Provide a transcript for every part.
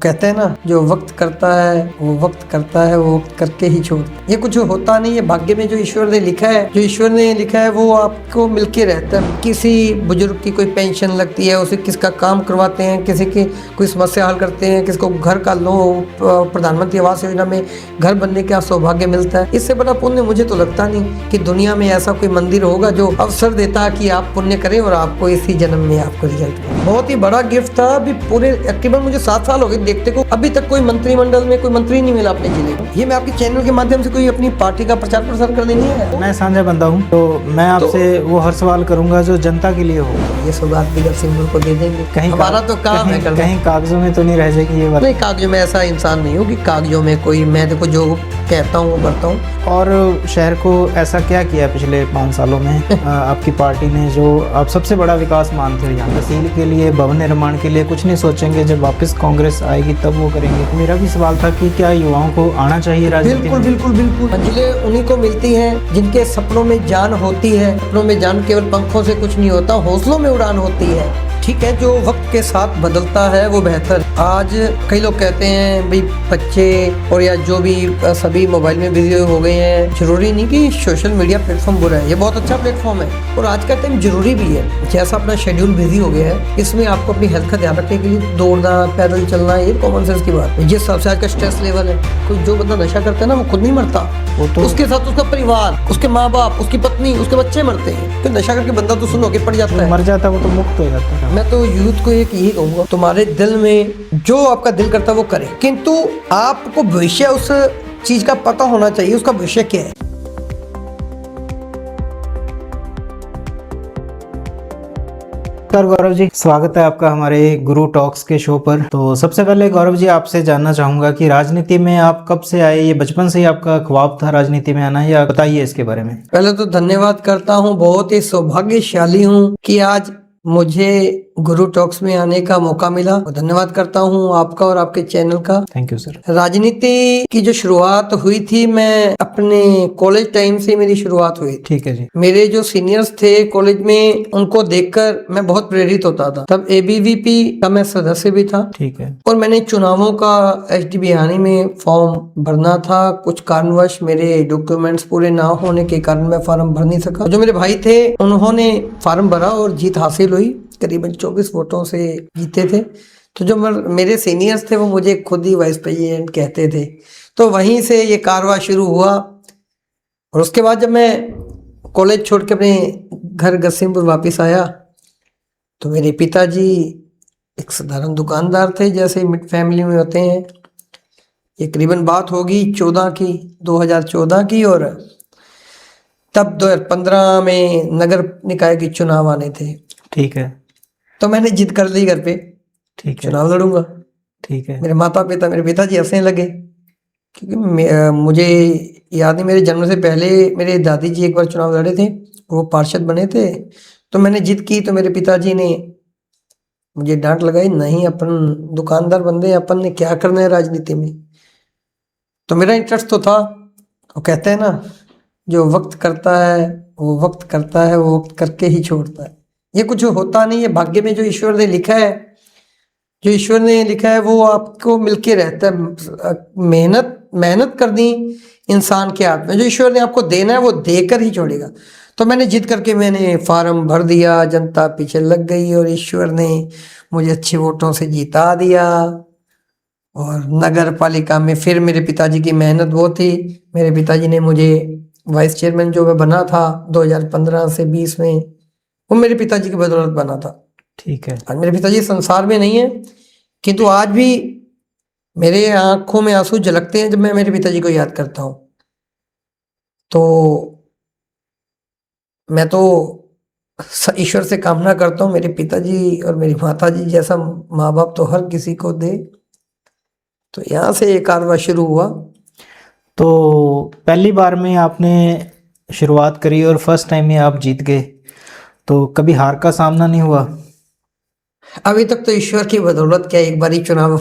कहते हैं ना, जो वक्त करता है वो वक्त करता है, वो वक्त करके ही छोड़ता है। ये कुछ होता नहीं है, भाग्य में जो ईश्वर ने लिखा है, जो ईश्वर ने लिखा है वो आपको मिलके रहता है। किसी बुजुर्ग की कोई पेंशन लगती है, उसे किसका काम करवाते हैं, किसी की कोई समस्या हल करते हैं, किसको घर का लोन, प्रधानमंत्री आवास योजना में घर बनने का सौभाग्य मिलता है। इससे बड़ा पुण्य मुझे तो लगता नहीं कि दुनिया में ऐसा कोई मंदिर होगा जो अवसर देता है कि आप पुण्य करें और आपको इसी जन्म में आपको रिजल्ट मिले। बहुत ही बड़ा गिफ्ट था। अभी पूरे तकरीबन मुझे 7 साल हो गए देखते को, अभी तक कोई मंत्रिमंडल में कोई मंत्री नहीं मिला अपने जिले को। ये मैं आपके चैनल के माध्यम से कोई अपनी पार्टी का प्रचार प्रसार करने नहीं है। मैं साझा बंदा हूँ, तो मैं आपसे वो हर सवाल करूंगा जो जनता के लिए हो। ये सौगात भी सिंबल को दे देंगे। कहीं हमारा तो काम है करना। कहीं कागजों में तो नहीं रह जाएगी ये बात? नहीं, कागजों में ऐसा इंसान नहीं हो कि कागजों में कोई, मैं देखो जो कहता हूँ वो करता हूँ। और शहर को ऐसा क्या किया पिछले 5 सालों में आपकी पार्टी ने जो आप सबसे बड़ा विकास मानते हो? यहाँ तहसील के लिए, भवन निर्माण के लिए कुछ नहीं सोचेंगे? जब वापस कांग्रेस आएगी तब वो करेंगे। मेरा भी सवाल था कि क्या युवाओं को आना चाहिए राजनीति में? बिल्कुल बिल्कुल। मंजिलें उन्हीं को मिलती हैं जिनके सपनों में जान होती है। सपनों में जान केवल पंखों से कुछ नहीं होता, हौसलों में उड़ान होती है। ठीक है, जो वक्त के साथ बदलता है वो बेहतर। आज कई लोग कहते हैं भाई बच्चे और या जो भी सभी मोबाइल में बिजी हो गए हैं। जरूरी नहीं कि सोशल मीडिया प्लेटफॉर्म बुरा है, ये बहुत अच्छा प्लेटफॉर्म है और आज का टाइम जरूरी भी है। जैसा अपना शेड्यूल बिजी हो गया है, इसमें आपको अपनी हेल्थ का ध्यान रखने के लिए दौड़ना, पैदल चलना, ये कॉमन सेंस की बात है। जिस हिसाब से आज का स्ट्रेस लेवल है, कोई जो बंदा नशा करता है ना, वो खुद नहीं मरता, वो तो उसके साथ उसका परिवार, उसके माँ बाप, उसकी पत्नी, उसके बच्चे मरते हैं। तो नशा करके बंदा तो सुन होके पड़ जाता है, मर जाता है, वो तो मुक्त हो जाता है। मैं तो यूथ को एक यही कहूँगा, तुम्हारे दिल में जो आपका दिल करता है वो करें, किंतु आपको भविष्य उस चीज का पता होना चाहिए, उसका भविष्य क्या है। गौरव जी, स्वागत है आपका हमारे गुरु टॉक्स के शो पर। तो सबसे पहले गौरव जी आपसे जानना चाहूंगा कि राजनीति में आप कब से आए? ये बचपन से ही आपका ख्वाब था राजनीति में आना, या बताइए इसके बारे में। पहले तो धन्यवाद करता हूँ, बहुत ही सौभाग्यशाली हूँ कि आज मुझे गुरु टॉक्स में आने का मौका मिला। धन्यवाद करता हूँ आपका और आपके चैनल का। Thank you sir. राजनीति की जो शुरुआत हुई थी, मैं अपने कॉलेज टाइम से मेरी शुरुआत हुई। ठीक है जी। मेरे जो सीनियर्स थे कॉलेज में, उनको देखकर मैं बहुत प्रेरित होता था। तब ABVP का मैं सदस्य भी था। ठीक है। और मैंने चुनावों का HD बिहानी में फॉर्म भरना था। कुछ कारणवश मेरे डॉक्यूमेंट्स पूरे ना होने के कारण मैं फॉर्म भर नहीं सका। जो मेरे भाई थे उन्होंने फॉर्म भरा और जीत हासिल हुई, करीबन 24 वोटों से जीते थे। तो जो मेरे सीनियर्स थे वो मुझे खुद ही वाइस प्रेसिडेंट कहते थे। तो वहीं से ये कारवां शुरू हुआ। और उसके बाद जब मैं कॉलेज छोड़ के अपने घर गसीमपुर वापस आया, तो मेरे पिताजी एक साधारण दुकानदार थे, जैसे मिड फैमिली में होते हैं। ये करीबन बात होगी 2014 की, और तब 2015 में नगर निकाय के चुनाव आने थे। ठीक है। तो मैंने जिद कर ली घर पे, ठीक है, चुनाव लड़ूंगा। ठीक है। मेरे पिताजी हंसने लगे, क्योंकि मुझे याद नहीं, मेरे जन्म से पहले मेरे दादी जी एक बार चुनाव लड़े थे, वो पार्षद बने थे। तो मैंने जिद की तो मेरे पिताजी ने मुझे डांट लगाई, नहीं अपन दुकानदार बंदे, अपन ने क्या करना है राजनीति में। तो मेरा इंटरेस्ट तो था। वो कहते हैं ना, जो वक्त करता है वो वक्त करता है, वो वक्त करके ही छोड़ता है। ये कुछ होता नहीं है, भाग्य में जो ईश्वर ने लिखा है, जो ईश्वर ने लिखा है वो आपको मिलके रहता है। मेहनत करनी इंसान के हाथ में, जो ईश्वर ने आपको देना है वो देकर ही छोड़ेगा। तो मैंने जिद करके मैंने फार्म भर दिया, जनता पीछे लग गई और ईश्वर ने मुझे अच्छे वोटों से जिता दिया। और नगर पालिका में फिर मेरे पिताजी की मेहनत वो थी। मेरे पिताजी ने मुझे वाइस चेयरमैन जो मैं बना था 2015 से 20 में, वो मेरे पिताजी की बदौलत बना था। ठीक है। आज मेरे पिताजी संसार में नहीं है, किंतु आज भी मेरे आंखों में आंसू झलकते हैं जब मैं मेरे पिताजी को याद करता हूँ। तो मैं तो ईश्वर से कामना करता हूँ मेरे पिताजी और मेरी माताजी जैसा माँ बाप तो हर किसी को दे। तो यहाँ से एक कारवां शुरू हुआ। तो पहली बार में आपने शुरुआत करी और फर्स्ट टाइम में आप जीत गए, तो कभी हार का सामना नहीं हुआ? अभी तक तो ईश्वर की बदौलत क्या, एक बार ही चुनाव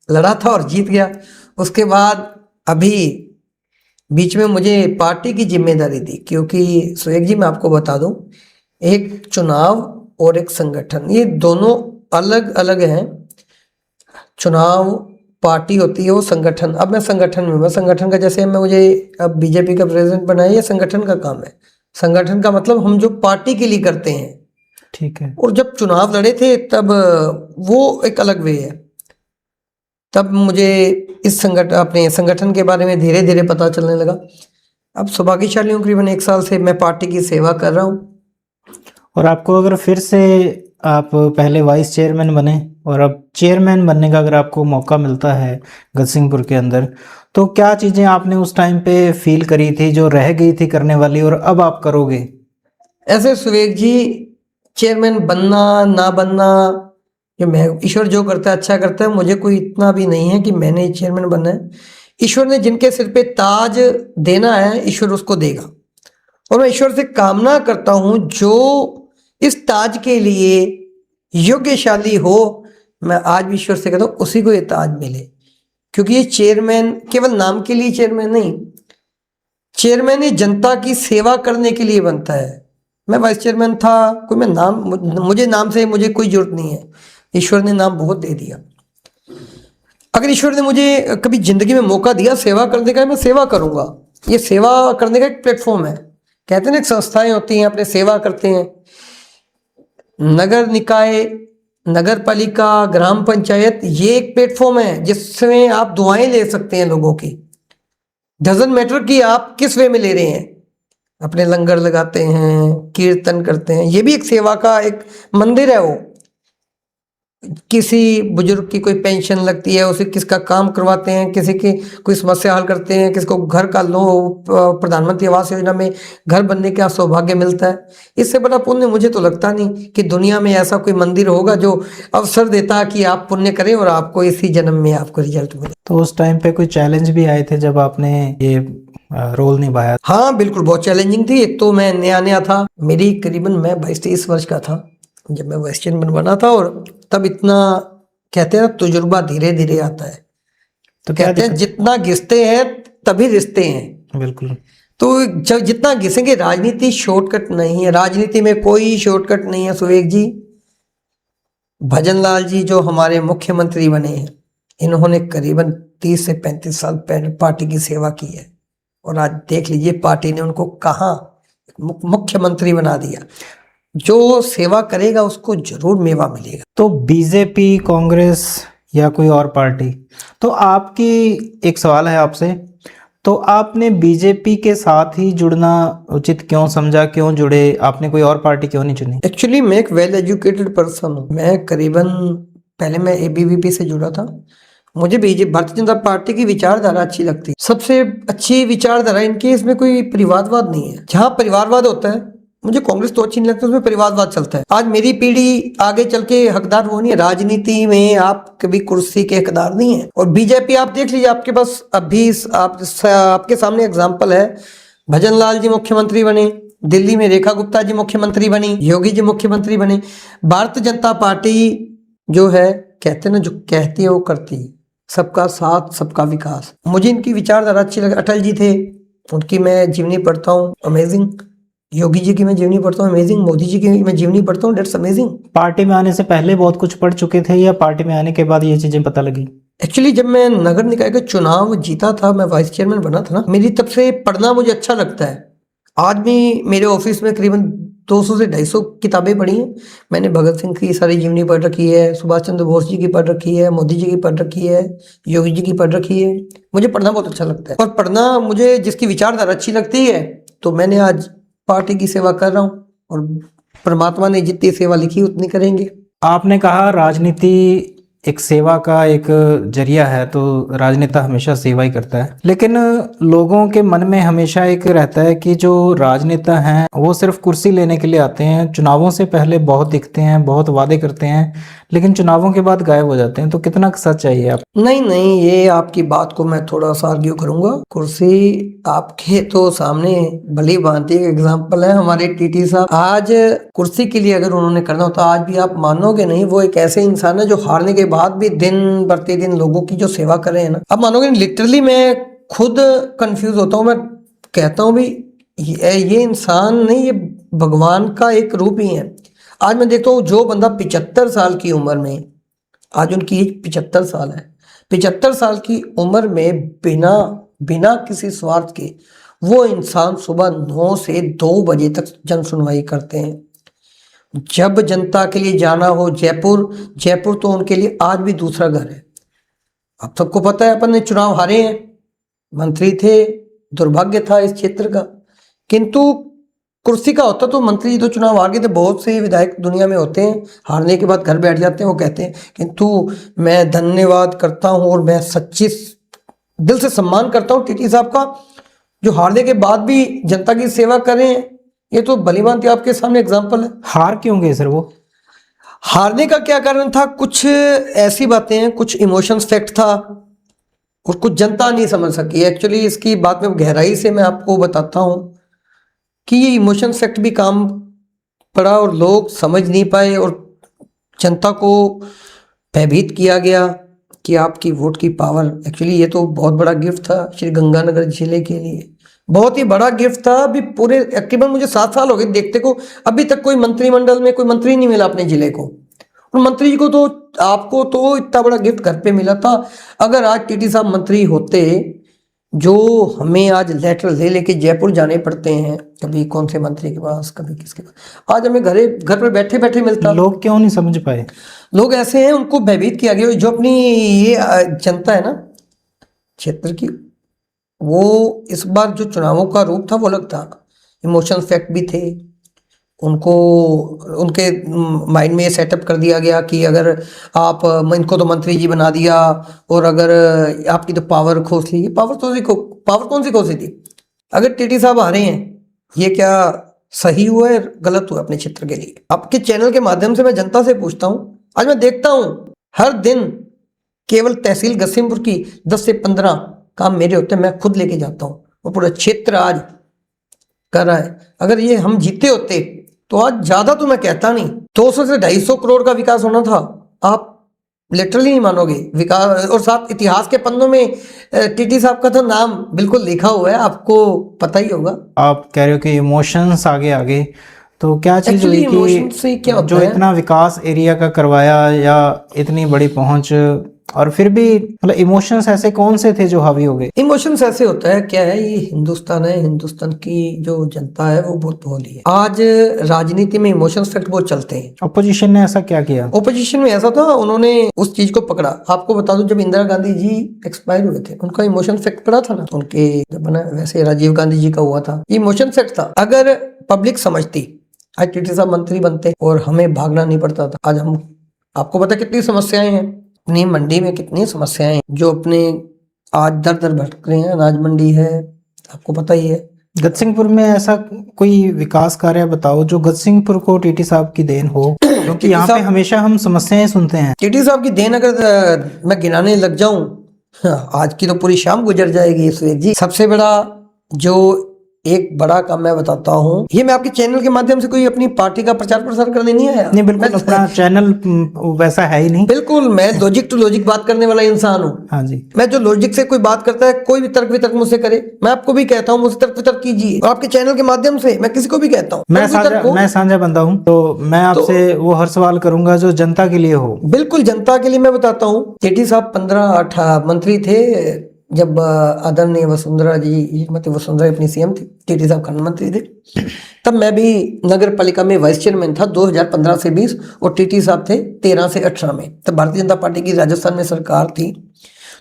लड़ा था और जीत गया। उसके बाद अभी बीच में मुझे पार्टी की जिम्मेदारी दी, क्योंकि सुएग जी मैं आपको बता दूं, एक चुनाव और एक संगठन, ये दोनों अलग अलग हैं। चुनाव पार्टी होती है वो संगठन। अब मैं संगठन में, मैं संगठन का, जैसे मैं मुझे अब बीजेपी का प्रेसिडेंट बनाया, ये संगठन का काम है। संगठन का मतलब हम जो पार्टी के लिए करते हैं। ठीक है। और जब चुनाव लड़े थे तब वो एक अलग वे है। तब मुझे इस अपने संगठन के बारे में धीरे धीरे पता चलने लगा। अब सौभाग्यशाली हूँ, करीबन 1 साल से मैं पार्टी की सेवा कर रहा हूँ। और आपको अगर फिर से, आप पहले वाइस चेयरमैन बने और अब चेयरमैन बनने का अगर आपको मौका मिलता है गजसिंहपुर के अंदर, तो क्या चीज़ें आपने उस टाइम पे फील करी थी जो रह गई थी करने वाली और अब आप करोगे? ऐसे सुवेग जी, चेयरमैन बनना ना बनना, ये मैं, ईश्वर जो करता है अच्छा करता है। मुझे कोई इतना भी नहीं है कि मैंने चेयरमैन बनना है। ईश्वर ने जिनके सिर पे ताज देना है, ईश्वर उसको देगा। और मैं ईश्वर से कामना करता हूँ जो इस ताज के लिए योग्यशाली हो, मैं आज भी ईश्वर से कहता हूँ उसी को ये ताज मिले। क्योंकि ये चेयरमैन केवल नाम के लिए चेयरमैन नहीं, चेयरमैन ये जनता की सेवा करने के लिए बनता है। मैं वाइस चेयरमैन था, कोई मैं नाम, मुझे नाम से मुझे कोई जरूरत नहीं है। ईश्वर ने नाम बहुत दे दिया। अगर ईश्वर ने मुझे कभी जिंदगी में मौका दिया सेवा करने का, मैं सेवा करूंगा। ये सेवा करने का एक प्लेटफॉर्म है। कहते हैं ना, एक संस्थाएं होती हैं अपने सेवा करते हैं। नगर निकाय, नगर पालिका, ग्राम पंचायत, ये एक प्लेटफॉर्म है जिसमें आप दुआएं ले सकते हैं लोगों की। डजंट मैटर कि आप किस वे में ले रहे हैं, अपने लंगर लगाते हैं, कीर्तन करते हैं, ये भी एक सेवा का एक मंदिर है। वो किसी बुजुर्ग की कोई पेंशन लगती है, उसे किसका काम करवाते हैं, किसी की कोई समस्या हल करते हैं, किसी को घर का प्रधानमंत्री आवास योजना में घर बनने का सौभाग्य मिलता है। इससे बड़ा पुण्य मुझे तो लगता नहीं कि दुनिया में ऐसा कोई मंदिर होगा जो अवसर देता कि आप पुण्य करें और आपको इसी जन्म में आपको रिजल्ट मिले। तो उस टाइम पे कोई चैलेंज भी आए थे जब आपने ये रोल निभाया? हाँ बिल्कुल, बहुत चैलेंजिंग थी। एक तो मैं नया नया था, मेरी करीबन मैं 22-23 वर्ष का था जब मैं वाइस चेयरमैन बना था। और तब इतना, कहते हैं तजुर्बा धीरे धीरे आता है। तो कहते हैं जितना घिसते हैं तभी रिश्ते हैं। बिल्कुल। तो जब जितना घिसेंगे, राजनीति शॉर्टकट नहीं है, राजनीति में कोई शॉर्टकट नहीं है सुवेग जी। भजन लाल जी जो हमारे मुख्यमंत्री बने हैं, इन्होंने करीबन 30 से 35 साल पहले पार्टी की सेवा की है। और आज देख लीजिए पार्टी ने उनको कहाँ मुख्यमंत्री बना दिया। जो सेवा करेगा उसको जरूर मेवा मिलेगा। तो बीजेपी, कांग्रेस या कोई और पार्टी, तो आपकी एक सवाल है आपसे, तो आपने बीजेपी के साथ ही जुड़ना उचित क्यों समझा, क्यों जुड़े, आपने कोई और पार्टी क्यों नहीं चुनी? एक्चुअली मैं एक वेल एजुकेटेड पर्सन हूँ। मैं करीबन, पहले मैं एबीवीपी से जुड़ा था। मुझे बीजेपी, भारतीय जनता पार्टी की विचारधारा अच्छी लगती है। सबसे अच्छी विचारधारा इनकी, इसमें कोई परिवारवाद नहीं है। जहाँ परिवारवाद होता है, मुझे कांग्रेस तो अच्छी नहीं लगती, उसमें परिवारवाद चलता है। आज मेरी पीढ़ी आगे चल के हकदार वो नहीं है। राजनीति में आप कभी कुर्सी के हकदार नहीं है। और बीजेपी आप देख लीजिए, आपके पास अभी आपके सामने एग्जाम्पल है। भजन लाल जी मुख्यमंत्री बने, दिल्ली में रेखा गुप्ता जी मुख्यमंत्री बनी, योगी जी मुख्यमंत्री बने। भारतीय जनता पार्टी जो है, कहते ना, जो कहती है वो करती है। सबका साथ सबका विकास, मुझे इनकी विचारधारा अच्छी लगी। अटल जी थे, उनकी मैं जीवनी पढ़ता हूँ, अमेजिंग। योगी जी की मैं जीवनी पढ़ता हूँ, अमेजिंग। मोदी जी की मैं जीवनी पढ़ता हूँ, डेट्स अमेजिंग। पार्टी में आने से पहले बहुत कुछ पढ़ चुके थे या पार्टी में आने के बाद ये चीजें पता लगी? एक्चुअली जब मैं नगर निकाय का चुनाव जीता था, मैं वाइस चेयरमैन बना था ना, मेरी तब से पढ़ना मुझे अच्छा लगता है। आज भी मेरे ऑफिस में करीबन 200 से 250 किताबें पढ़ी हैं। मैंने भगत सिंह की सारी जीवनी पढ़ रखी है, सुभाष चंद्र बोस जी की पढ़ रखी है, मोदी जी की पढ़ रखी है, योगी जी की पढ़ रखी है। मुझे पढ़ना बहुत अच्छा लगता है। और पढ़ना मुझे, जिसकी विचारधारा अच्छी लगती है, तो मैंने आज पार्टी की सेवा कर रहा हूँ। और परमात्मा ने जितनी सेवा लिखी उतनी करेंगे। आपने कहा राजनीति एक सेवा का एक जरिया है, तो राजनेता हमेशा सेवा ही करता है। लेकिन लोगों के मन में हमेशा एक रहता है कि जो राजनेता हैं वो सिर्फ कुर्सी लेने के लिए आते हैं, चुनावों से पहले बहुत दिखते हैं, बहुत वादे करते हैं, लेकिन चुनावों के बाद गायब हो जाते हैं। तो कितना सच है ये? आप नहीं, ये आपकी बात को मैं थोड़ा सा आर्ग्यू करूंगा। कुर्सी आपके तो सामने भली भांति एक एग्जाम्पल है। हमारे टीटी साहब, आज कुर्सी के लिए अगर उन्होंने करना होता, आज भी आप मानोगे नहीं, वो एक ऐसे इंसान है जो हारने के बाद भी दिन प्रतिदिन लोगों की जो सेवा कर रहे हैं ना, आप मानोगे नहीं। लिटरली मैं खुद कंफ्यूज होता हूँ। मैं कहता हूँ भी ये इंसान नहीं, ये भगवान का एक रूप ही है। आज मैं देखता हूँ जो बंदा 75 साल की उम्र में, आज उनकी एज 75 साल है, 75 साल की उम्र में बिना बिना किसी स्वार्थ के वो इंसान सुबह 9 से 2 बजे तक जन सुनवाई करते हैं। जब जनता के लिए जाना हो जयपुर, जयपुर तो उनके लिए आज भी दूसरा घर है। अब सबको पता है अपन ने चुनाव हारे हैं, मंत्री थे, दुर्भाग्य था इस क्षेत्र का, किंतु कुर्सी का होता तो मंत्री तो चुनाव हार गए थे। बहुत से विधायक दुनिया में होते हैं, हारने के बाद घर बैठ जाते हैं, वो कहते हैं, किंतु मैं धन्यवाद करता हूं और मैं सच्ची दिल से सम्मान करता हूं टीटी साहब का, जो हारने के बाद भी जनता की सेवा कर रहे हैं। ये तो भलीभांति आपके सामने एग्जाम्पल है। हार क्यों गए सर वो? हारने का क्या कारण था? कुछ ऐसी बातें हैं, कुछ इमोशंस फैक्ट था और कुछ जनता नहीं समझ सकी। एक्चुअली इसकी बात में गहराई से मैं आपको बताता हूं कि ये इमोशन फैक्ट भी काम पड़ा और लोग समझ नहीं पाए और जनता को भयभीत किया गया कि आपकी वोट की पावर। एक्चुअली ये तो बहुत बड़ा गिफ्ट था श्री गंगानगर जिले के लिए, बहुत ही बड़ा गिफ्ट था। अभी पूरे तकरीबन मुझे 7 साल हो गए देखते को, अभी तक कोई मंत्रिमंडल में कोई मंत्री नहीं मिला अपने जिले को, और मंत्री जी को तो, आपको तो इतना बड़ा गिफ्ट घर पे मिला था। अगर आज टीटी साहब मंत्री होते, जो हमें आज लेटर ले लेके जयपुर जाने पड़ते हैं, कभी कौन से मंत्री के पास, कभी किसके पास, आज हमें घर पर बैठे बैठे मिलता। लोग क्यों नहीं समझ पाए? लोग ऐसे हैं, उनको भयभीत किया गया। जो अपनी ये जनता है ना क्षेत्र की, वो इस बार जो चुनावों का रूप था वो अलग था। इमोशन फैक्ट भी थे, उनको उनके माइंड में ये सेटअप कर दिया गया कि अगर आप इनको तो मंत्री जी बना दिया और अगर आपकी तो पावर खोस ली। पावर कौन सी खोसी थी? अगर टीटी साहब आ रहे हैं, ये क्या सही हुआ है गलत हुआ अपने क्षेत्र के लिए? आपके चैनल के माध्यम से मैं जनता से पूछता हूं, आज मैं देखता हूं हर दिन केवल तहसील गसीमपुर की 10 से 15 काम मेरे होते हैं, मैं खुद लेके जाता हूं और पूरा क्षेत्र आज कर रहा है। अगर ये हम जीते होते तो आज ज्यादा तो मैं कहता नहीं, 200 से 250 करोड़ का विकास होना था। आप लिटरली नहीं मानोगे विकास, और साथ इतिहास के पन्नों में टीटी साहब का तो नाम बिल्कुल लिखा हुआ है, आपको पता ही होगा। आप कह रहे हो कि इमोशंस आगे आगे, तो क्या चीज हुई इमोशन से क्या कि होता जो है? इतना विकास एरिया का करवाया या इतनी बड़ी पहुंच, और फिर भी मतलब इमोशंस ऐसे कौन से थे जो हावी हो गए? इमोशंस ऐसे होता है, क्या है, ये हिंदुस्तान है, हिंदुस्तान की जो जनता है वो बहुत भोली है। आज राजनीति में इमोशंस फैक्ट बहुत चलते हैं। ऑपोजिशन ने ऐसा क्या किया? ओपोजिशन में ऐसा था, उन्होंने उस चीज को पकड़ा। आपको बता दूं, जब इंदिरा गांधी जी एक्सपायर हुए थे, उनका इमोशन फैक्ट पड़ा था ना, उनके जब बना, वैसे राजीव गांधी जी का हुआ था, ये इमोशन फैक्ट था। अगर पब्लिक समझती, आज टीटी साहब मंत्री बनते और हमें भागना नहीं पड़ता था। आज हम, आपको पता कितनी समस्याएं हैं अपनी मंडी में, कितनी समस्याएं हैं जो अपने आज दर दर भटक रहे हैं। अनाज मंडी है, आपको पता ही है। गतसिंहपुर में ऐसा कोई विकास कार्य बताओ जो गतसिंहपुर को टीटी साहब की देन हो, क्योंकि यहाँ पे हमेशा हम समस्याएं सुनते हैं। टीटी साहब की देन अगर मैं गिनाने लग जाऊं, आज की तो पूरी शाम गुजर जाएगी सुरेश जी। सबसे बड़ा जो एक बड़ा काम मैं बताता हूँ, ये मैं आपके चैनल के माध्यम से कोई अपनी पार्टी का प्रचार प्रसार करने नहीं आया। नहीं, बिल्कुल अपना चैनल वैसा है ही नहीं। बिल्कुल, मैं लॉजिक टू लॉजिक बात करने वाला इंसान हूँ। हाँ जी, मैं जो लॉजिक से कोई बात करता है, कोई भी तर्क वितर्क मुझसे करे, मैं आपको भी कहता हूँ मुझसे तर्क वितर्क कीजिए, और आपके चैनल के माध्यम से मैं किसी को भी कहता हूँ। मैं साझा बंदा हूँ, तो मैं आपसे वो हर सवाल करूंगा जो जनता के लिए हो। बिल्कुल जनता के लिए मैं बताता हूँ। टीटी साहब 15 मंत्री थे जब आदरणीय वसुंधरा जी, मतलब वसुंधरा अपनी सीएम थी, टीटी साहब खान मंत्री थे। तब मैं भी नगर पालिका में वाइस चेयरमैन था 2015 से 20, और टीटी साहब थे 13 से 18 में। तब भारतीय जनता पार्टी की राजस्थान में सरकार थी।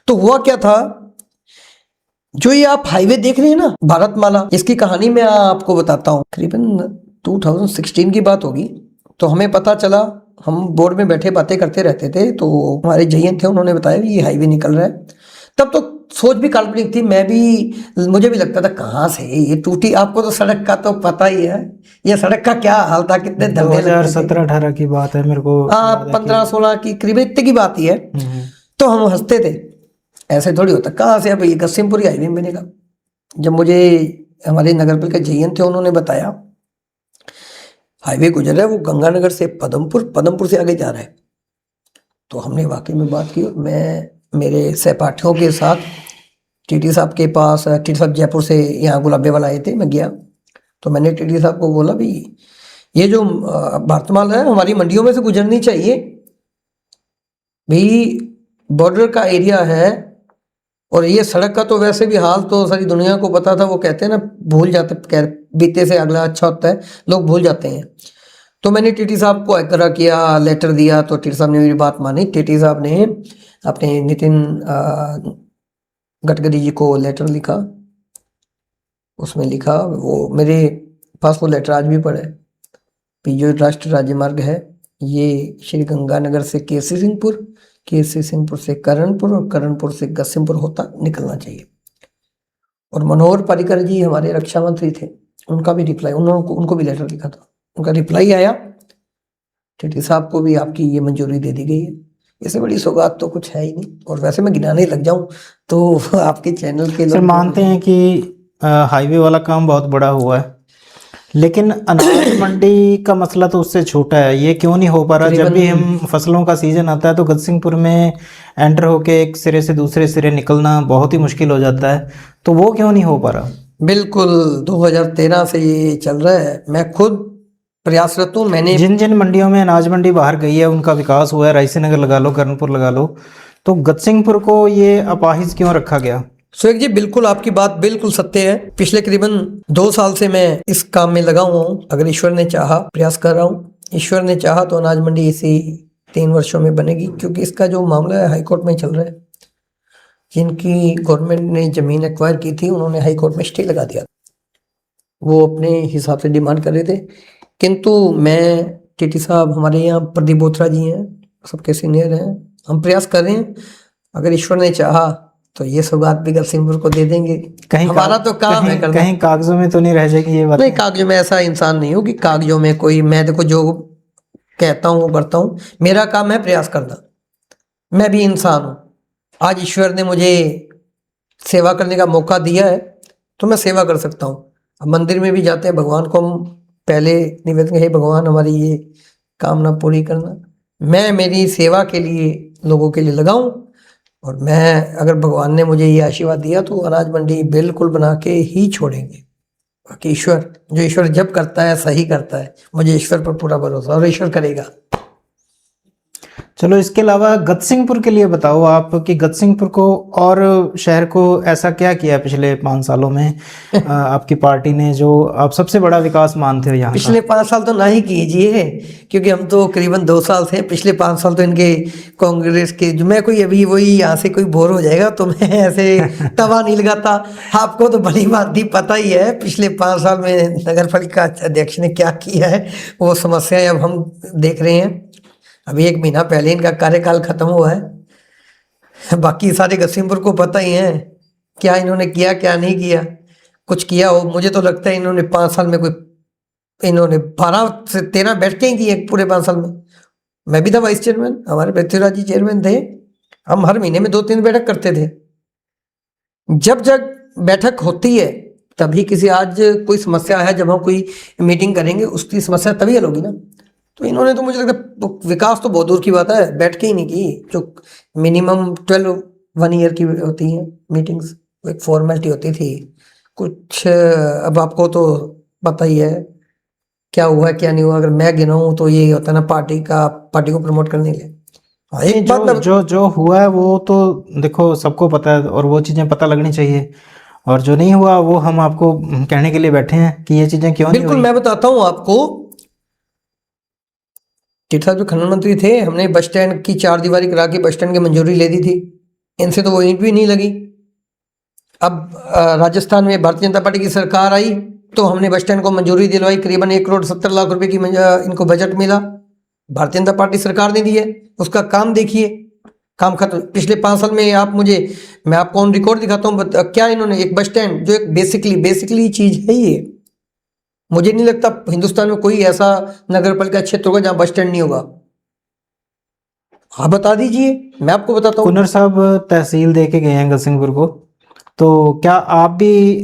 तो हुआ क्या था, जो ये आप हाईवे देख रहे हैं ना, भारतमाला, इसकी कहानी मैं आपको बताता हूँ। करीबन 2016 की बात होगी। तो हमें पता चला, हम बोर्ड में बैठे बातें करते रहते थे, तो हमारे जयंत थे, उन्होंने बताया ये हाईवे निकल रहा है। तब तो सोच भी काल्पनिक थी, मुझे भी लगता था कहाँ से ये टूटी। आपको तो सड़क का तो पता ही है, ये सड़क का क्या हाल था, कितने धब्बे 2017-18 की बात है मेरे को। हाँ, 15-16 की करीब इतने की बात ही है। तो हम हंसते थे, ऐसे थोड़ी होता, कहाँ से अब ये गसीमपुर हाईवे बनेगा। जब मुझे हमारे नगर पालिका जयंत थे, उन्होंने बताया हाईवे गुजर रहा है, वो गंगानगर से पदमपुर से आगे जा रहा है। तो हमने वाकई में बात की, और मैं मेरे सहपाठियों के साथ टीटी साहब के पास, टीटी साहब जयपुर से यहाँ गुलाबे वाला आए थे, मैं गया। तो मैंने टीटी साहब को बोला, भी ये जो भारतमाला है हमारी मंडियों में से गुजरनी चाहिए, भी बॉर्डर का एरिया है, और ये सड़क का तो वैसे भी हाल तो सारी दुनिया को पता था। वो कहते हैं ना, भूल जाते, बीते से अगला अच्छा होता है, लोग भूल जाते हैं। तो मैंने टीटी साहब को आग्रह किया, लेटर दिया, तो टीटी साहब ने मेरी बात मानी। टीटी साहब ने अपने नितिन गडकरी जी को लेटर लिखा। उसमें लिखा, वो मेरे पास वो लेटर आज भी पड़ा है कि जो राष्ट्रीय राजमार्ग है ये श्री गंगानगर से केसी सिंहपुर, केसी सिंहपुर से करणपुर और करणपुर से गसिमपुर होता निकलना चाहिए। और मनोहर पर्रिकर जी हमारे रक्षा मंत्री थे, उनका भी रिप्लाई, उनको भी लेटर लिखा था, उनका रिप्लाई आया, टीटी साहब को भी आपकी ये मंजूरी दे दी गई है। इससे बड़ी सौगात तो कुछ है ही नहीं। और वैसे मैं गिनाने लग जाऊं तो आपके चैनल के सर मानते हैं कि हाईवे वाला काम बहुत बड़ा हुआ है, लेकिन अनाज मंडी का मसला तो उससे छोटा है। ये क्यों नहीं हो पा रहा? जब भी हम फसलों का सीजन आता है तो गतसिंहपुर में एंटर होके एक सिरे से दूसरे सिरे निकलना बहुत ही मुश्किल हो जाता है, तो वो क्यों नहीं हो पा रहा? बिल्कुल 2013 से ये चल रहा है। मैं खुद प्रयासरत हूँ। मैंने जिन जिन मंडियों में अनाज मंडी बाहर गई है उनका विकास हुआ है, रायसी नगर लगा लो, कर्णपुर लगा लो, तो गतसिंहपुर को ये अपाहिज क्यों रखा गया? सुरेख जी, बिल्कुल आपकी बात बिल्कुल सत्य है। पिछले करीबन 2 साल से मैं इस काम में लगा हुआ हूँ। अगर ईश्वर ने चाहा, प्रयास कर रहा हूँ, ईश्वर ने चाहा तो अनाज मंडी इसी 3 वर्षों में बनेगी। क्योंकि इसका जो मामला है हाईकोर्ट में चल रहा है। जिनकी गवर्नमेंट ने जमीन एक्वायर की थी उन्होंने हाईकोर्ट में स्टे लगा दिया। वो अपने हिसाब से डिमांड कर रहे थे, किंतु मैं, टीटी साहब, हमारे यहाँ प्रदीप बोथरा जी हैं, सबके सीनियर हैं, हम प्रयास कर रहे हैं। अगर ईश्वर ने चाहा तो ये सौगात भी गतसिंहपुर को दे देंगे। कहीं हमारा तो काम है करना। कहीं कागजों में तो नहीं रह जाएगी ये बात? नहीं, कागजों में ऐसा इंसान नहीं हूँ कि कागजों में कोई, मैं देखो जो कहता हूँ वो करता हूँ। मेरा काम है प्रयास करना। मैं भी इंसान हूँ। आज ईश्वर ने मुझे सेवा करने का मौका दिया है तो मैं सेवा कर सकता हूँ। अब मंदिर में भी जाते हैं, भगवान को हम पहले निवेदन, हे भगवान हमारी ये कामना पूरी करना। मैं मेरी सेवा के लिए, लोगों के लिए लगाऊं। और मैं, अगर भगवान ने मुझे ये आशीर्वाद दिया तो अनाज मंडी बिल्कुल बना के ही छोड़ेंगे। बाकी ईश्वर, जो ईश्वर जब करता है सही करता है। मुझे ईश्वर पर पूरा भरोसा, और ईश्वर करेगा। चलो, इसके अलावा गतसिंहपुर के लिए बताओ आप कि गतसिंहपुर को और शहर को ऐसा क्या किया पिछले 5 सालों में आपकी पार्टी ने, जो आप सबसे बड़ा विकास मानते हो यहाँ का? पिछले 5 साल तो ना ही कीजिए, क्योंकि हम तो करीबन 2 साल से, पिछले 5 साल तो इनके कांग्रेस के, जो मैं कोई अभी वही यहाँ से कोई बोर हो जाएगा तो मैं ऐसे तवा नहीं लगाता। आपको तो भली बात ही पता ही है पिछले 5 साल में नगर पालिका अध्यक्ष ने क्या किया है। वो समस्याएं अब हम देख रहे हैं। अभी 1 महीना पहले इनका कार्यकाल खत्म हुआ है। बाकी सारे गतसिंहपुर को पता ही है क्या इन्होंने किया, क्या नहीं किया। कुछ किया हो, मुझे तो लगता है इन्होंने 5 साल में कोई, इन्होंने 12 से 13 बैठकें की हैं पूरे 5 साल में। मैं भी था वाइस चेयरमैन, हमारे पृथ्वीराज जी चेयरमैन थे। हम हर महीने में 2-3 बैठक करते थे। जब जब बैठक होती है तभी किसी, आज कोई समस्या है, जब हम कोई मीटिंग करेंगे उसकी समस्या तभी हल होगी ना। तो इन्होंने तो, मुझे लगता है विकास तो बहुत दूर की बात है, बैठ के ही नहीं की। जो मिनिमम 1 ईयर की होती हैं मीटिंग्स, एक फॉर्मेलिटी होती थी कुछ। अब आपको तो पता ही है क्या हुआ क्या नहीं हुआ। अगर मैं गिनाऊं तो ये होता है ना, पार्टी को प्रमोट करने के लिए। हाँ, एक बात जो हुआ है वो तो देखो सबको पता है, और वो चीज़ें पता लगनी चाहिए। और जो नहीं हुआ वो हम आपको कहने के लिए बैठे हैं कि ये चीज़ें क्यों नहीं हुई। बिल्कुल, मैं बताता हूँ आपको। टीटी साहब जो खनन मंत्री थे, हमने बस स्टैंड की 4 दीवारी करा के बस स्टैंड की मंजूरी ले दी थी। इनसे तो वो ईंट भी नहीं लगी। अब राजस्थान में भारतीय जनता पार्टी की सरकार आई तो हमने बस स्टैंड को मंजूरी दिलवाई। करीबन 1,70,00,000 रुपए की इनको बजट मिला। भारतीय जनता पार्टी सरकार ने दिया। उसका काम देखिए, काम खत्म। पिछले 5 साल में आप मुझे, मैं आपको ऑन रिकॉर्ड दिखाता हूँ क्या इन्होंने, एक बस स्टैंड जो एक बेसिकली चीज है ये। मुझे नहीं लगता हिंदुस्तान में कोई ऐसा नगर पालिका क्षेत्र होगा जहां बस स्टैंड नहीं होगा। आप बता दीजिए, मैं आपको बताता हूँ। कुन्नर साहब तहसील दे के गए हैं गतसिंहपुर को, तो क्या आप भी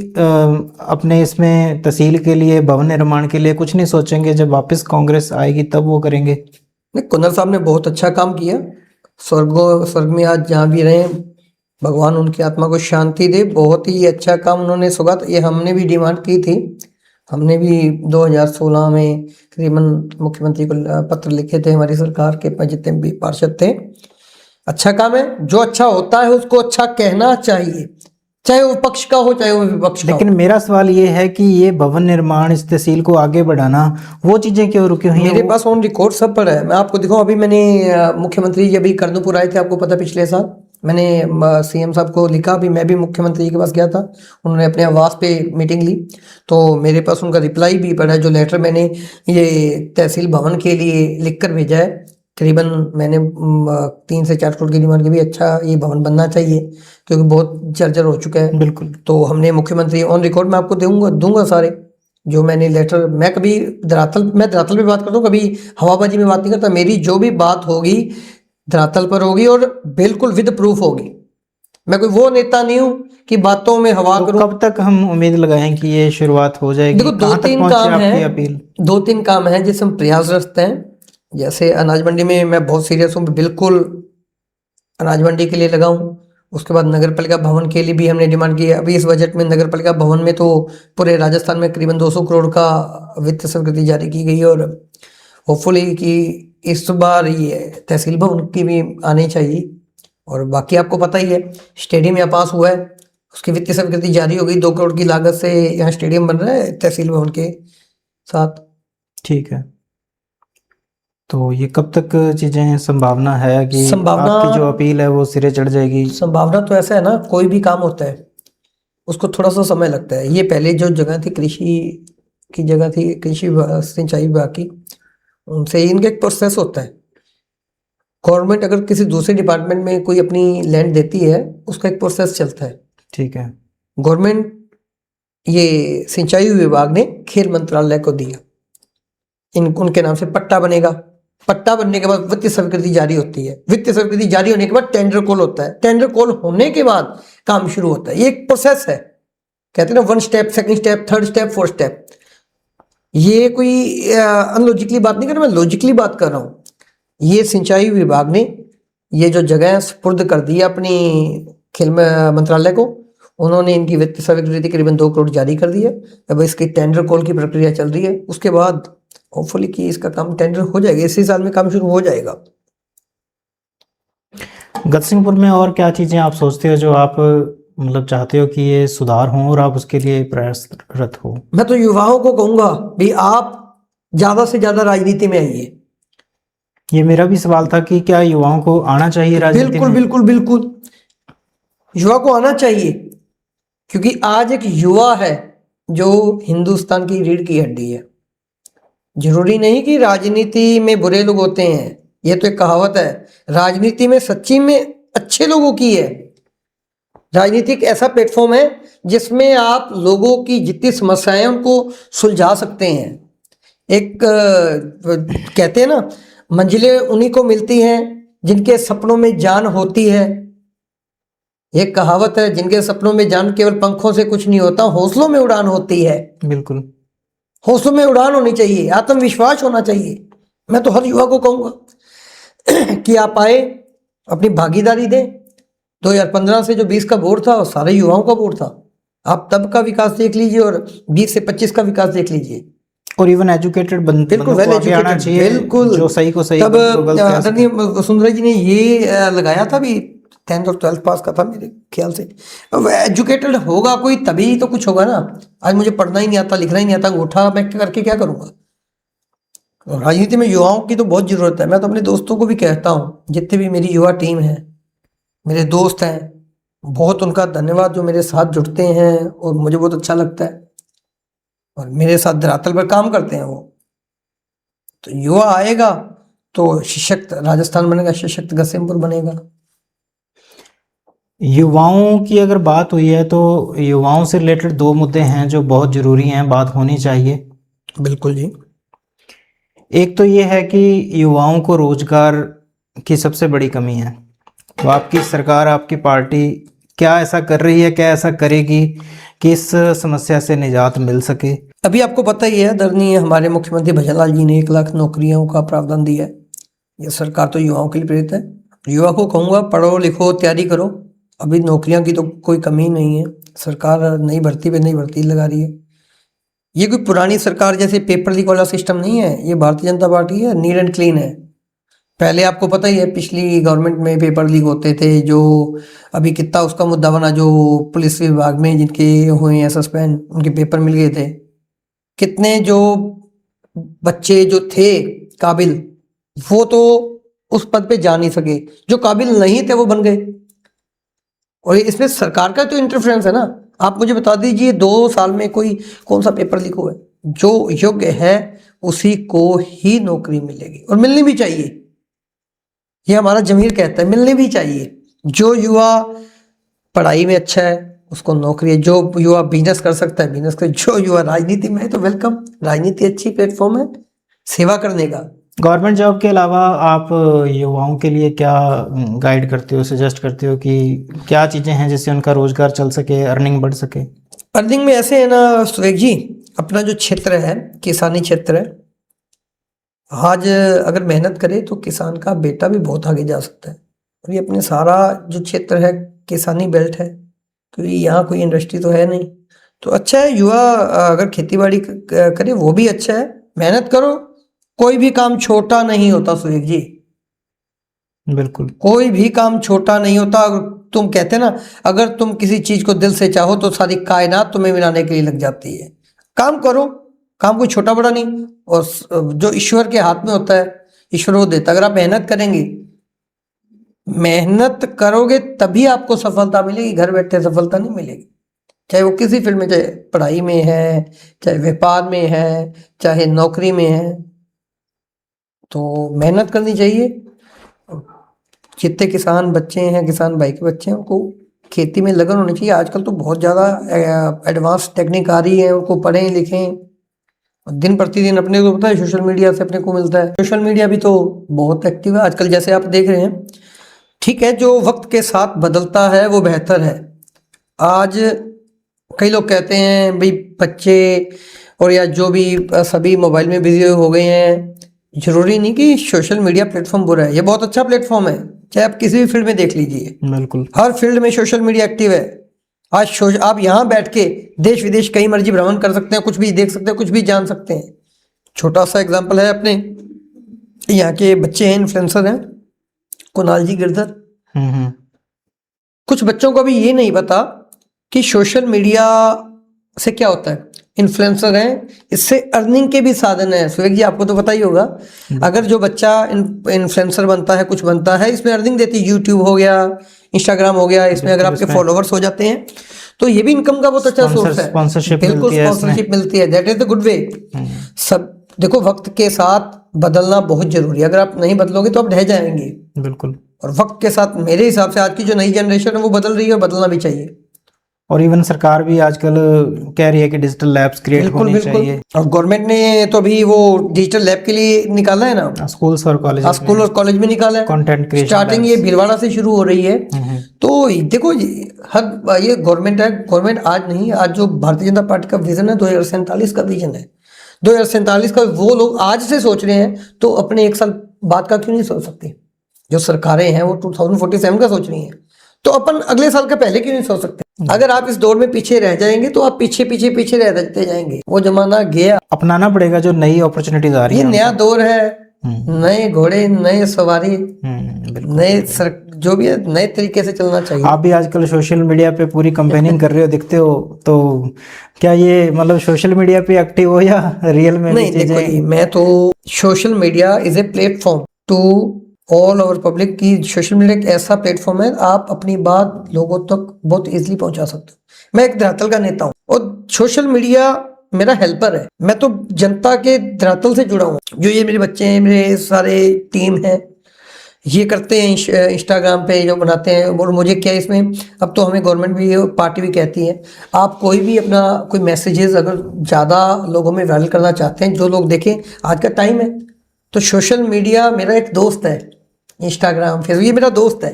अपने इसमें तहसील के लिए, भवन निर्माण के लिए कुछ नहीं सोचेंगे? जब वापस कांग्रेस आएगी तब वो करेंगे? नहीं, कुन्नर साहब ने बहुत अच्छा काम किया। स्वर्ग में आज जहाँ भी रहे, भगवान उनकी आत्मा को शांति दे। बहुत ही अच्छा काम उन्होंने सौगात, ये हमने भी डिमांड की थी। हमने भी 2016 में करीबन मुख्यमंत्री को पत्र लिखे थे, हमारी सरकार के जितने भी पार्षद थे। अच्छा काम है, जो अच्छा होता है उसको अच्छा कहना चाहिए, चाहे वो पक्ष का हो चाहे वो विपक्ष का लेकिन मेरा सवाल ये है कि ये भवन निर्माण, इस तहसील को आगे बढ़ाना, वो चीजें क्यों रुकी हुई हो। हैं? मेरे वो पास ऑन रिकॉर्ड सब पड़ा है, मैं आपको दिखाऊं। अभी मैंने मुख्यमंत्री जी अभी कर्नूलपुर आए थे, आपको पता, पिछले साल मैंने सीएम साहब को लिखा। अभी मैं भी मुख्यमंत्री जी के पास गया था, उन्होंने अपने आवास पे मीटिंग ली, तो मेरे पास उनका रिप्लाई भी पड़ा है, जो लेटर मैंने ये तहसील भवन के लिए लिख कर भेजा है। करीबन मैंने 3 से 4 करोड़ की डिमांड की भी, अच्छा ये भवन बनना चाहिए क्योंकि बहुत जर्जर हो चुका है। बिल्कुल। तो हमने मुख्यमंत्री ऑन रिकॉर्ड मैं आपको दूंगा सारे जो मैंने लेटर। मैं कभी धरातल पे बात करता हूँ, कभी हवाबाजी में बात नहीं करता। मेरी जो भी बात होगी धरातल पर होगी और बिल्कुल विद प्रूफ होगी। मैं कोई वो नेता नहीं हूँ कि बातों में हवा तो करूँ। कब तक हम उम्मीद लगाएं कि ये शुरुआत हो जाएगी? देखो, कहाँ तक पहुंचे आपकी अपील? 2-3 काम है जिससे हम प्रयासरत हैं। जैसे अनाज मंडी में मैं बहुत सीरियस हूँ, बिल्कुल अनाज मंडी के लिए लगा हूँ। उसके बाद नगर पालिका भवन के लिए भी हमने डिमांड की है। अभी इस बजट में नगर पालिका भवन में तो पूरे राजस्थान में करीबन 200 करोड़ का वित्त स्वीकृति जारी की गई है, और होपफुली कि इस बार ये तहसील भवन की भी आनी चाहिए। और बाकी आपको पता ही है, स्टेडियम यहाँ पास हुआ है, उसकी वित्तीय स्वीकृति जारी हो गई। 2 करोड़ की लागत से यहाँ स्टेडियम बन रहा है तहसील भवन के साथ। ठीक है, तो ये कब तक चीजें, संभावना है कि आपकी जो अपील है वो सिरे चढ़ जाएगी? संभावना तो ऐसा है ना, कोई भी काम होता है उसको थोड़ा सा समय लगता है। ये पहले जो जगह थी, कृषि की जगह थी, कृषि सिंचाई विभाग की, उनसे इनका एक प्रोसेस होता है। गवर्नमेंट अगर किसी दूसरे डिपार्टमेंट में कोई अपनी लैंड देती है, उसका एक प्रोसेस चलता है। ठीक है। गवर्नमेंट ये सिंचाई विभाग ने खेल मंत्रालय को दिया, उनके नाम से पट्टा बनेगा। पट्टा बनने के बाद वित्तीय स्वीकृति जारी होती है। वित्तीय स्वीकृति जारी होने के बाद टेंडर कॉल होता है। टेंडर कॉल होने के बाद काम शुरू होता है। ये एक प्रोसेस है, कहते हैं ना, 1 step, 2nd step, 3rd step, 4th step. ये कोई अनलॉजिकली बात नहीं कर रहा, मैं लॉजिकली बात कर रहा हूँ। ये सिंचाई विभाग ने ये जो जगह सुपुर्द कर दी है अपनी खेल मंत्रालय को, उन्होंने इनकी वित्तीय स्वीकृति करीबन 2 करोड़ जारी कर दी है। अब इसकी टेंडर कॉल की प्रक्रिया चल रही है। उसके बाद होपफुली कि इसका काम टेंडर हो जाएगा, इसी साल में काम शुरू हो जाएगा। गतसिंहपुर में और क्या चीजें आप सोचते हो जो आप मतलब चाहते हो कि ये सुधार हो और आप उसके लिए प्रयासरत हो? मैं तो युवाओं को कहूंगा भी आप ज्यादा से ज्यादा राजनीति में आइए। ये मेरा भी सवाल था कि क्या युवाओं को आना चाहिए राजनीति बिल्कुल में? बिल्कुल बिल्कुल, युवा को आना चाहिए, क्योंकि आज एक युवा है जो हिंदुस्तान की रीढ़ की हड्डी है। जरूरी नहीं कि राजनीति में बुरे लोग होते हैं, ये तो एक कहावत है। राजनीति में सच्ची में अच्छे लोगों की है। राजनीति एक ऐसा प्लेटफॉर्म है जिसमें आप लोगों की जितनी समस्याएं हैं उनको सुलझा सकते हैं। एक कहते हैं ना, मंजिलें उन्हीं को मिलती हैं जिनके सपनों में जान होती है। एक कहावत है, जिनके सपनों में जान केवल पंखों से कुछ नहीं होता, हौसलों में उड़ान होती है। बिल्कुल। हौसलों में उड़ान होनी चाहिए, आत्मविश्वास होना चाहिए। मैं तो हर युवा को कहूंगा कि आप आए, अपनी भागीदारी दें। 2015 से जो 20 का वोट था वो सारे युवाओं का वोट था। आप तब का विकास देख लीजिए और 20 से 25 का विकास देख लीजिए। और इवन एजुकेटेड बिल्कुल वेल आना चाहिए, बिल्कुल। जो सही को सही, तब आदरणीय वसुंधरा जी ने ये लगाया था भी, 10th और 12th पास का था मेरे ख्याल से। अब एजुकेटेड होगा कोई तभी तो कुछ होगा ना। आज मुझे पढ़ना ही नहीं आता, लिखना ही नहीं आता, अंगूठा मैं करके क्या करूंगा। राजनीति में युवाओं की तो बहुत जरूरत है। मैं तो अपने दोस्तों को भी कहता हूँ, जितने भी मेरी युवा टीम है, मेरे दोस्त हैं, बहुत उनका धन्यवाद जो मेरे साथ जुड़ते हैं और मुझे बहुत अच्छा लगता है और मेरे साथ धरातल पर काम करते हैं। वो तो युवा आएगा तो सशक्त राजस्थान बनेगा, सशक्त गतसिंहपुर बनेगा। युवाओं की अगर बात हुई है तो युवाओं से रिलेटेड 2 मुद्दे हैं जो बहुत जरूरी हैं, बात होनी चाहिए। बिल्कुल जी। एक तो ये है कि युवाओं को रोजगार की सबसे बड़ी कमी है, तो आपकी सरकार, आपकी पार्टी क्या ऐसा कर रही है, क्या ऐसा करेगी कि इस समस्या से निजात मिल सके? अभी आपको पता ही है, आदरणीय हमारे मुख्यमंत्री भजनलाल जी ने 1 लाख नौकरियों का प्रावधान दिया है। ये सरकार तो युवाओं के लिए प्रेरित है। युवा को कहूँगा, पढ़ो लिखो, तैयारी करो। अभी नौकरियों की तो कोई कमी नहीं है। सरकार नई भर्ती पे नई भर्ती लगा रही है। ये कोई पुरानी सरकार जैसे पेपर लीक वाला सिस्टम नहीं है। ये भारतीय जनता पार्टी है, नीट एंड क्लीन है। पहले आपको पता ही है पिछली गवर्नमेंट में पेपर लीक होते थे, जो अभी कितना उसका मुद्दा बना, जो पुलिस विभाग में जिनके हुए हैं सस्पेंड, उनके पेपर मिल गए थे। कितने जो बच्चे जो थे काबिल, वो तो उस पद पे जा नहीं सके, जो काबिल नहीं थे वो बन गए। और इसमें सरकार का तो इंटरफेरेंस है ना। आप मुझे बता दीजिए 2 साल में कोई कौन सा पेपर लीक हुआ है? जो योग्य है उसी को ही नौकरी मिलेगी, और मिलनी भी चाहिए। ये हमारा जमीर कहता है, मिलनी भी चाहिए। जो युवा पढ़ाई में अच्छा है उसको नौकरी है, जो युवा बिजनेस कर सकता है बिजनेस करे, जो युवा राजनीति में है तो वेलकम। राजनीति अच्छी प्लेटफॉर्म है सेवा करने का। गवर्नमेंट जॉब के अलावा आप युवाओं के लिए क्या गाइड करते हो, सजेस्ट करते हो कि क्या चीज़ें हैं जिससे उनका रोजगार चल सके, अर्निंग बढ़ सके? अर्निंग में ऐसे है ना सुरेख जी, अपना जो क्षेत्र है किसानी क्षेत्र है, आज अगर मेहनत करे तो किसान का बेटा भी बहुत आगे जा सकता है। और ये अपने सारा जो क्षेत्र है किसानी बेल्ट है, क्योंकि यहाँ कोई इंडस्ट्री तो है नहीं। तो अच्छा है युवा अगर खेती बाड़ी करे वो भी अच्छा है। मेहनत करो, कोई भी काम छोटा नहीं होता सुरेख जी, बिल्कुल। कोई भी काम छोटा नहीं होता। अगर तुम कहते ना, अगर तुम किसी चीज को दिल से चाहो तो सारी कायनात तुम्हें मिलाने के लिए लग जाती है। काम करो, काम कोई छोटा बड़ा नहीं, और जो ईश्वर के हाथ में होता है ईश्वर वो देता है। अगर आप मेहनत करेंगे, मेहनत करोगे तभी आपको सफलता मिलेगी, घर बैठे सफलता नहीं मिलेगी। चाहे वो किसी फील्ड में, चाहे पढ़ाई में है, चाहे व्यापार में है, चाहे नौकरी में है, तो मेहनत करनी चाहिए। जितने किसान बच्चे हैं, किसान भाई के बच्चे हैं, उनको खेती में लगन होनी चाहिए। आजकल तो बहुत ज़्यादा एडवांस टेक्निक आ रही है, उनको पढ़ें लिखें। दिन प्रतिदिन अपने को पता है सोशल मीडिया से अपने को मिलता है। सोशल मीडिया भी तो बहुत एक्टिव है आजकल, जैसे आप देख रहे हैं। ठीक है, जो वक्त के साथ बदलता है वो बेहतर है। आज कई लोग कहते हैं भाई बच्चे और या जो भी सभी मोबाइल में बिजी हो गए हैं। जरूरी नहीं कि सोशल मीडिया प्लेटफॉर्म बुरा है, ये बहुत अच्छा प्लेटफॉर्म है। चाहे आप किसी भी फील्ड में देख लीजिए, बिल्कुल हर फील्ड में सोशल मीडिया एक्टिव है। आज आप यहाँ बैठ के देश विदेश कहीं मर्जी भ्रमण कर सकते हैं, कुछ भी देख सकते हैं, कुछ भी जान सकते हैं। छोटा सा एग्जांपल है, अपने यहाँ के बच्चे हैं, इन्फ्लुएंसर हैं, कुणाल जी गिरधर। कुछ बच्चों को भी ये नहीं पता कि सोशल मीडिया से क्या होता है। इन्फ्लुएंसर हैं, इससे अर्निंग के भी साधन है। सुरेख जी आपको तो पता ही होगा, अगर जो बच्चा इन्फ्लुएंसर बनता है, कुछ बनता है, इसमें अर्निंग देती है। यूट्यूब हो गया, इंस्टाग्राम हो गया, इसमें अगर आपके फॉलोवर्स हो जाते हैं तो ये भी इनकम का बहुत अच्छा सोर्स है। बिल्कुल स्पॉन्सरशिप मिलती है, that is the good way. सब देखो, वक्त के साथ बदलना बहुत जरूरी है। अगर आप नहीं बदलोगे तो आप ढह जाएंगे। बिल्कुल। और वक्त के साथ मेरे हिसाब से आज की जो नई जनरेशन है वो बदल रही है, और बदलना भी चाहिए। और इवन सरकार भी आजकल कह रही है कि डिजिटल लैब्स क्रिएट होने चाहिए। और गवर्नमेंट ने तो अभी वो डिजिटल लैब के लिए निकाला है ना, स्कूल्स और कॉलेज, स्कूल और कॉलेज में निकाला है। कंटेंट क्रिएशन स्टार्टिंग ये भीलवाड़ा से शुरू हो रही है। तो देखो हर ये गवर्नमेंट है, गवर्नमेंट आज नहीं, आज जो भारतीय जनता पार्टी का विजन है 2047 का विजन है। 2047 का वो लोग आज से सोच रहे हैं, तो अपने 1 साल बाद का क्यों नहीं सोच सकते? जो सरकारें हैं वो 2047 का सोच रही हैं, तो अपन अगले साल का पहले क्यों नहीं सोच सकते? अगर आप इस दौर में पीछे रह जाएंगे तो आप पीछे पीछे पीछे रहते जाएंगे। वो जमाना गया, अपनाना पड़ेगा जो नई अपॉर्चुनिटीज आ रही ये है। नया दौर है, नए घोड़े, नए सवारी, नए जो भी है, नए तरीके से चलना चाहिए। आप भी आजकल सोशल मीडिया पे पूरी कैंपेनिंग कर रहे हो, दिखते हो, तो क्या ये मतलब सोशल मीडिया पे एक्टिव हो या रियल में? नहीं, देखो जी, मैं तो social media is a platform to all over public की। सोशल मीडिया एक ऐसा प्लेटफॉर्म है, आप अपनी बात लोगों तक बहुत इजीली पहुंचा सकते हो। मैं एक धरातल का नेता हूँ और सोशल मीडिया मेरा हेल्पर है। मैं तो जनता के धरातल से जुड़ा हूँ। जो ये मेरे बच्चे हैं, मेरे सारे टीम है, ये करते हैं इंस्टाग्राम पे जो बनाते हैं। और मुझे क्या इसमें, अब तो हमें गवर्नमेंट भी पार्टी भी कहती है, आप कोई भी अपना कोई मैसेजेस अगर ज़्यादा लोगों में वायरल करना चाहते हैं, जो लोग देखें, आज का टाइम है, तो सोशल मीडिया मेरा एक दोस्त है। इंस्टाग्राम, फेसबुक, ये मेरा दोस्त है।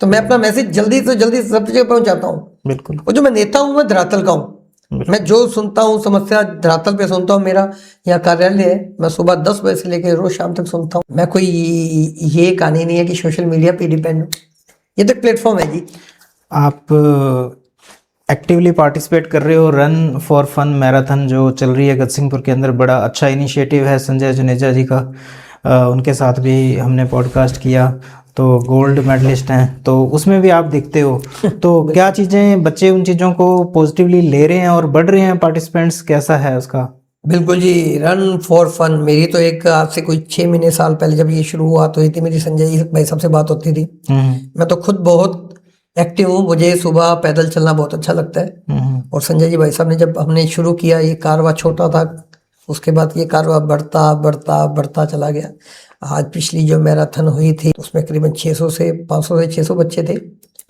तो मैं अपना मैसेज जल्दी से जल्दी सब जगह पहुंचाता हूँ। बिल्कुल। और जो मैं नेता हूँ मैं धरातल का हूँ। मैं जो सुनता हूँ समस्या धरातल पे सुनता हूँ। मेरा यहाँ कार्यालय है, मैं सुबह 10 बजे से लेकर रोज शाम तक सुनता हूँ। मैं कोई ये कहानी नहीं है कि सोशल मीडिया पे डिपेंड हूँ, ये तो प्लेटफॉर्म है जी। आप एक्टिवली पार्टिसिपेट कर रहे हो रन फॉर फन मैराथन जो चल रही है गतसिंहपुर के अंदर, बड़ा अच्छा इनिशिएटिव है संजय जुनेजा जी का। उनके साथ भी हमने पॉडकास्ट किया, तो गोल्ड मेडलिस्ट हैं, तो उसमें भी आप दिखते हो। तो क्या चीज़ें बच्चे उन चीज़ों को पॉजिटिवली ले रहे हैं और बढ़ रहे हैं पार्टिसिपेंट्स, कैसा है उसका? बिल्कुल जी, रन फॉर फन। मेरी तो एक आज से कोई 6 महीने साल पहले जब ये शुरू हुआ तो थी मेरी संजय जी भाई साहब से बात होती थी। मैं तो खुद बहुत एक्टिव हूँ, मुझे सुबह पैदल चलना बहुत अच्छा लगता है। और संजय जी भाई साहब ने जब हमने शुरू किया, ये कारवा छोटा था, उसके बाद ये कारवा बढ़ता बढ़ता बढ़ता चला गया। आज पिछली जो मैराथन हुई थी उसमें करीबन 500 से 600 बच्चे थे।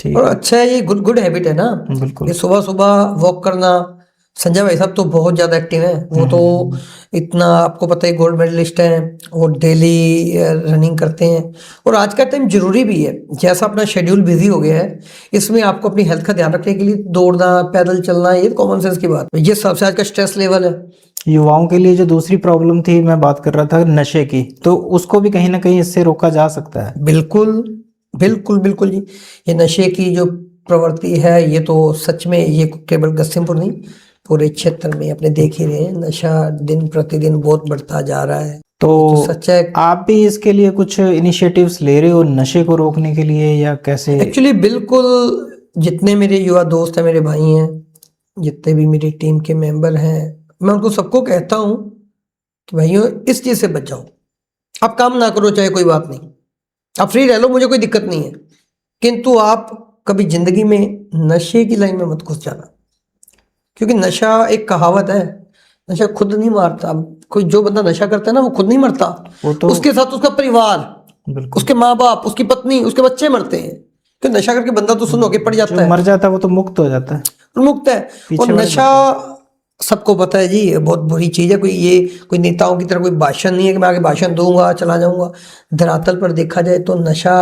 ठीक और है। अच्छा है, ये गुड हैबिट है ना। बिल्कुल। ये सुबह सुबह वॉक करना। संजय भाई साहब तो बहुत ज़्यादा एक्टिव हैं, वो तो इतना आपको पता है गोल्ड मेडलिस्ट हैं, वो डेली रनिंग करते हैं। और आज का टाइम जरूरी भी है, जैसा अपना शेड्यूल बिजी हो गया है, इसमें आपको अपनी हेल्थ का ध्यान रखने के लिए दौड़ना, पैदल चलना, ये कॉमन सेंस की बात है। ये सबसे आज का स्ट्रेस लेवल है। युवाओं के लिए जो दूसरी प्रॉब्लम थी, मैं बात कर रहा था नशे की, तो उसको भी कहीं ना कहीं इससे रोका जा सकता है। बिल्कुल बिल्कुल बिल्कुल जी। ये नशे की जो प्रवृत्ति है, ये तो सच में, ये केवल गस्सिमपुर नहीं, पूरे क्षेत्र में अपने देख ही रहे हैं, नशा दिन प्रतिदिन बहुत बढ़ता जा रहा है। तो सच है। आप भी इसके लिए कुछ इनिशिएटिव्स ले रहे हो नशे को रोकने के लिए, या कैसे? एक्चुअली बिल्कुल, जितने मेरे युवा दोस्त हैं, मेरे भाई हैं, जितने भी मेरी टीम के मेंबर हैं, मैं उनको सबको कहता हूँ कि भाइयों इस चीज़ से बच जाओ। आप काम ना करो चाहे कोई बात नहीं, आप फ्री रह लो, मुझे कोई दिक्कत नहीं है, किंतु आप कभी जिंदगी में नशे की लाइन में मत घुस जाना। क्योंकि नशा एक कहावत है, नशा खुद नहीं मारता। कोई जो बंदा नशा करता है ना, वो खुद नहीं मरता, वो तो उसके साथ उसका परिवार, बिल्कुल, उसके माँ बाप, उसकी पत्नी, उसके बच्चे मरते हैं। कि नशा करके बंदा तो सुनो के पड़ जाता जो है, मर जाता है वो तो मुक्त हो जाता है, मुक्त है। पीछे और वाले नशा सबको पता है जी, ये बहुत बुरी चीज है। कोई नेताओं की तरह कोई भाषण नहीं है कि मैं आगे भाषण दूंगा चला जाऊंगा। धरातल पर देखा जाए तो नशा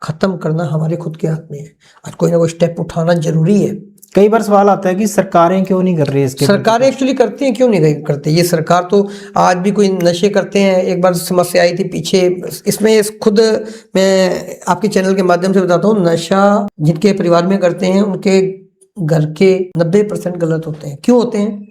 खत्म करना हमारे खुद के हाथ में है। आज कोई ना कोई स्टेप उठाना जरूरी है। कई बार सवाल आता है कि सरकारें क्यों नहीं कर रही इसके प्रति? सरकारें एक्चुअली करती हैं, क्यों नहीं करती? ये सरकार तो आज भी कोई नशे करते हैं। एक बार समस्या आई थी पीछे, इसमें खुद मैं आपके चैनल के माध्यम से बताता हूँ, नशा जिनके परिवार में करते हैं उनके घर के 90% गलत होते हैं। क्यों होते हैं?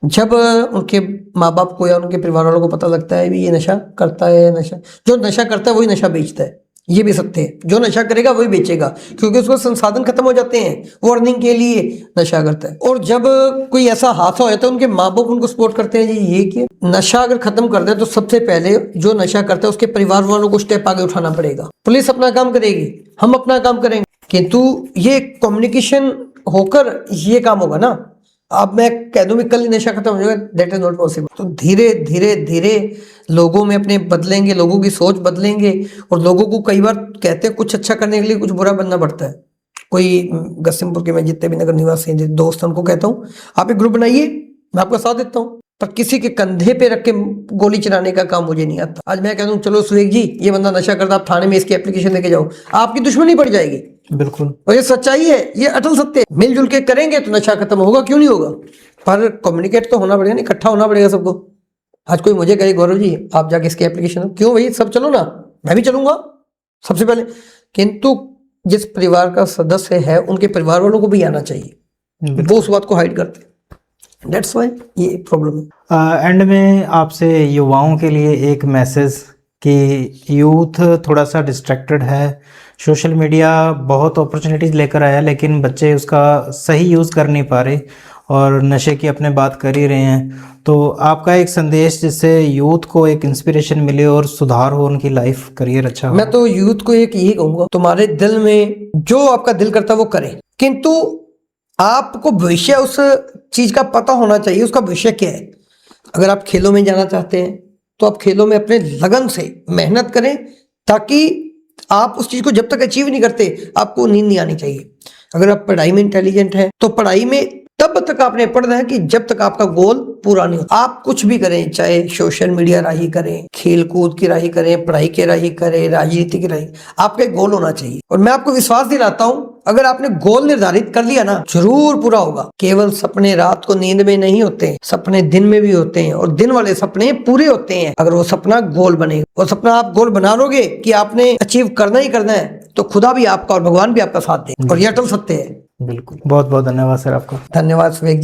जब उनके माँ बाप को या उनके परिवार वालों को पता लगता है भी ये नशा करता है, नशा जो नशा करता है वही नशा बेचता है, ये भी सत्य है। जो नशा करेगा वही बेचेगा, क्योंकि उसको संसाधन खत्म हो जाते हैं, वो अर्निंग के लिए नशा करता है। और जब कोई ऐसा हादसा हो जाता है, उनके माँ बाप उनको सपोर्ट करते हैं जी, ये कि नशा अगर खत्म कर दे तो सबसे पहले जो नशा करता है उसके परिवार वालों को स्टेप आगे उठाना पड़ेगा। पुलिस अपना काम करेगी, हम अपना काम करेंगे, किंतु ये कम्युनिकेशन होकर ये काम होगा ना। अब मैं कह दूं भी कल ही नशा खत्म हो जाएगा, दैट इज नॉट पॉसिबल। तो धीरे धीरे धीरे लोगों में अपने बदलेंगे, लोगों की सोच बदलेंगे। और लोगों को कई बार कहते हैं कुछ अच्छा करने के लिए कुछ बुरा बनना पड़ता है। कोई गस्सिमपुर के मैं जितने भी नगर निवासी हैं, दोस्त हैं, उनको कहता हूँ आप एक ग्रुप बनाइए, मैं आपका साथ देता हूँ, पर किसी के कंधे पे रख के गोली चलाने का काम मुझे नहीं आता। आज मैं कहता हूँ चलो सुरेख जी, ये बंदा नशा करता, आप थाने में इसकी एप्लीकेशन लेके जाओ, आपकी दुश्मनी पड़ जाएगी। बिल्कुल, और ये सच्चाई है, ये अटल सत्य है। मिलजुल के करेंगे तो नशा खत्म होगा, क्यों नहीं होगा? पर कम्युनिकेट तो होना पड़ेगा, इकट्ठा होना पड़ेगा सबको। आज कोई मुझे कहे गौरव जी आप जाके इसकी एप्लीकेशन, क्यों भाई, सब चलो ना, मैं भी चलूंगा सबसे पहले। किंतु जिस परिवार का सदस्य है उनके परिवार वालों को भी आना चाहिए, वो उस बात को हाइड करते हैं। दैट्स व्हाई ये प्रॉब्लम है। एंड में आपसे युवाओं के लिए एक मैसेज कि यूथ थोड़ा सा डिस्ट्रैक्टेड है, सोशल मीडिया बहुत अपॉर्चुनिटीज़ लेकर आया, लेकिन बच्चे उसका सही यूज़ कर नहीं पा रहे और नशे की अपने बात कर ही रहे हैं। तो आपका एक संदेश जिससे यूथ को एक इंस्पिरेशन मिले और सुधार हो, उनकी लाइफ करियर अच्छा हो। मैं तो यूथ को एक यही कहूंगा, तुम्हारे दिल में जो आपका दिल करता है वो करें, किंतु आपको भविष्य उस चीज का पता होना चाहिए, उसका भविष्य क्या है। अगर आप खेलों में जाना चाहते हैं तो आप खेलों में अपने लगन से मेहनत करें, ताकि आप उस चीज को जब तक अचीव नहीं करते आपको नींद नहीं आनी चाहिए। अगर आप पढ़ाई में इंटेलिजेंट हैं तो पढ़ाई में तब तक आपने पढ़ना है कि जब तक आपका गोल पूरा नहीं होता। आप कुछ भी करें, चाहे सोशल मीडिया राही करें, खेल कूद की राही करें, पढ़ाई की राही करें, राजनीति की राही, आपका एक गोल होना चाहिए। और मैं आपको विश्वास दिलाता हूं, अगर आपने गोल निर्धारित कर लिया ना, जरूर पूरा होगा। केवल सपने रात को नींद में नहीं होते, सपने दिन में भी होते हैं, और दिन वाले सपने पूरे होते हैं अगर वो सपना गोल बनेगा। वो सपना आप गोल बना लोगे कि आपने अचीव करना ही करना है, तो खुदा भी आपका और भगवान भी आपका साथ देगा, और ये अटल सत्य है। बिल्कुल, बहुत बहुत धन्यवाद सर आपका। धन्यवाद सुरेख जी।